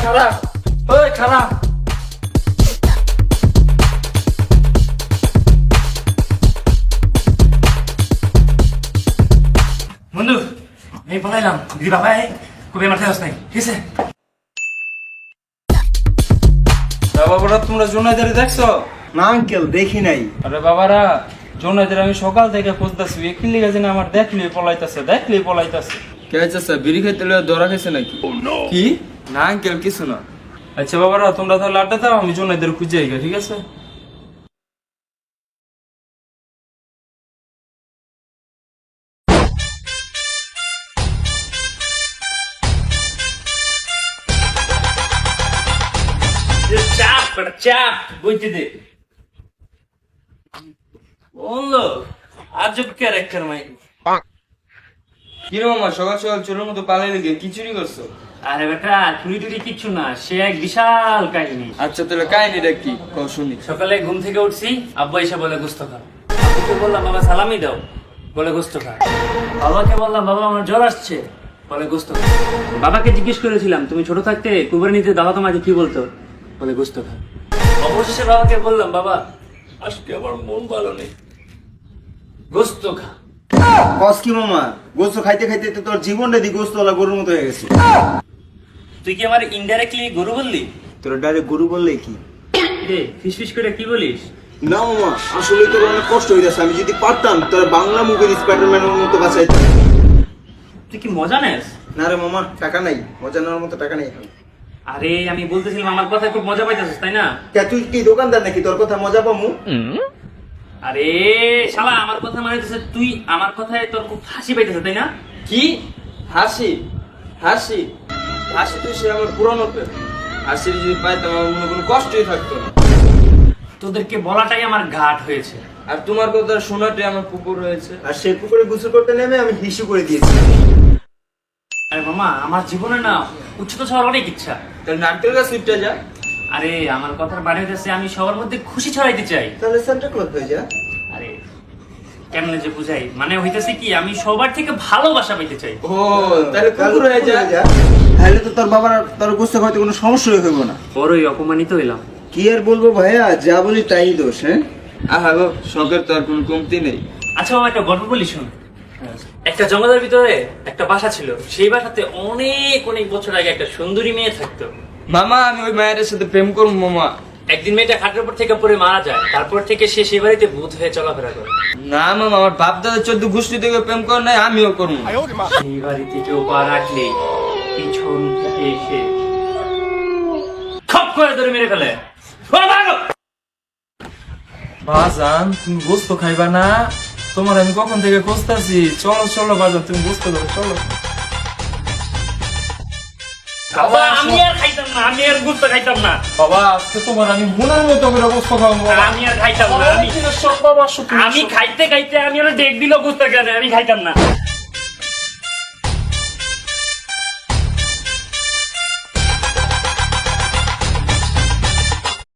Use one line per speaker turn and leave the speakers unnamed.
খারা ওই খারা বন্ধু এই পলাইলাম দিদি বাবা খুবই আমার খেয়াল নাই ঠিক আছে বাবারা তোমরা জোনাইদারি দেখছো
না আঙ্কেল দেখি নাই।
আরে বাবারা জোনাইদারি আমি সকাল থেকে খুঁজতেছি একদিন লিখে না আমার দেখলেই পলাইতাছে
কে চাচা বিড়ি খাইতে লইয়া ধরা খাইছে নাকি?
কি
না আঙ্কেল কিছু না।
আচ্ছা বাবারা তোমরা তাহলে আড্ডা দাও আমি জোনাইদারি খুঁজে আইগা ঠিক আছে চাপ বুঝতে দে বললো আজব ক্যারেক্টার মাই
কি রে মামা সকাল সকাল চোরের মতো পালাই লেগে কি চুরি করছো?
আরে বেটা চুরি টুরি কিচ্ছু না, সে এক বিশাল কাহিনী।
আচ্ছা তাহলে কাহিনীটা কি কও শুনি।
সকালে ঘুম থেকে উঠছি, আব্বা এসে বলে গোস্ত খা। আব্বুকে বললাম বাবা সালামি দাও, বলে গোস্ত খা। বাবাকে বললাম বাবা আমার জ্বর আসছে, বলে গোস্ত খা। বাবাকে জিজ্ঞেস করেছিলাম তুমি ছোট থাকতে কুরবানিতে দাদা তোমাকে কি বলতো, বলে গোস্ত খা। অবশেষে বাবাকে বললাম বাবা আজকে আমার মন ভালো নেই, গোস্ত খা।
কস কি মামা, গোস্ত খাইতে খাইতে তো তোর জীবনটা দি গোস্তওয়ালা গরুর মতো হয়ে গেছে।
তুই কি আমার ইনডাইরেক্টলি গরু বললি?
তোর ডাইরেক্ট গরু বললে কি
রে ফিস ফিস করে কি বলিস?
না মামা, আসলে তোর অনেক কষ্ট হয়ে যাচ্ছে। আমি যদি পারতাম তোর বাংলা মুভির স্পাইডারম্যানের মতো বাঁচাইতাম।
তুই কি মজা নেস?
না রে মামা, টাকা নাই, মজা নেওয়ার মতো টাকা নেই এখন।
আরে আমি বলতেছিলাম আমার কথা খুব মজা পাইতেছিস তাই না?
কে তুই কি দোকানদার নাকি তোর কথা মজা পামু?
আরে শালা আমার কথা মানিতেছে, তুই আমার কথায় তোর খুব হাসি পাইতেছে তাই না?
কি হাসি হাসি হাসি তো সে আমার পুরনো প্রেম। হাসি যদি পাইতাম আমার মনে কোনো কষ্টই থাকতো না।
তোদেরকে বলাটাই আমার ঘাট হয়েছে।
আর তোমার কথা শোনাটাই আমার পুকুর হয়েছে।
আর সে পুকুরে গোসল করতে নেমে আমি হিসু করে দিয়েছি।
আরে মামা আমার জীবনে না উচ্চতা ছাড়ার অনেক ইচ্ছা।
তাহলে নারকেল গাছ উঠতে যা।
আরে আমার কথার বাড়ি হইতেছে আমি সবার মধ্যে খুশি ছড়াইতে চাই।
তাহলে সেন্টার ক্লথ হয়ে যা।
আরে কেমনে যে বুঝাই, মানে হইতেছে কি আমি সবার থেকে ভালোবাসা পেতে চাই।
ও তাহলে পুকুর হয়ে যা।
তাহলে তো তোর বাবার তোর গোস্ত খাইতে কোনো সমস্যা হইব না।
বড়ই অপমানিত হইলাম।
কি আর বলবো ভাইয়া, যা বলি তাই দোষ। হ্যাঁ
আহা গো, শখের তো আর কোনো কমতি নেই।
আচ্ছা মামা একটা গল্প বলি শোন। একটা জঙ্গলের ভিতরে একটা বাসা ছিল, সেই বাসাতে অনেক অনেক বছর আগে একটা সুন্দরী মেয়ে থাকতো।
মামা আমি ওই মায়ের সাথে প্রেম করবো মামা।
একদিন মেয়েটা খাটের উপর থেকে পড়ে মারা যায়, তারপর থেকে সে সেই বাড়িতে ভূত হয়ে চলাফেরা করে।
না মামা, আমার বাপ দাদা 14 গোষ্ঠী থেকে প্রেম করে নাই, আমিও করবো।
সেই বাড়িতে কেউ পা রাখলে পিছন থেকে এসে খপ করে ধরে মেরে ফেলে।
বাজান তুমি গোস্ত খাইবা না? তোমার আমি কখন থেকে খুঁজতেছি। চলো চলো বাজান, তুমি গোস্ত দাও চলো।
বাবা আমি আর খাইতাম না, আমি আর গুস্ত খাইতাম না।
বাবা আজকে তোমার আমি মনের মতো করে গোস্ত খাওয়াবো।
আমি আর খাইতাম না, আমি
সব বাবা সত্যি
খাইতে খাইতে আমি আর ডেক দিল গুস্ত কেন, আমি খাইতাম না।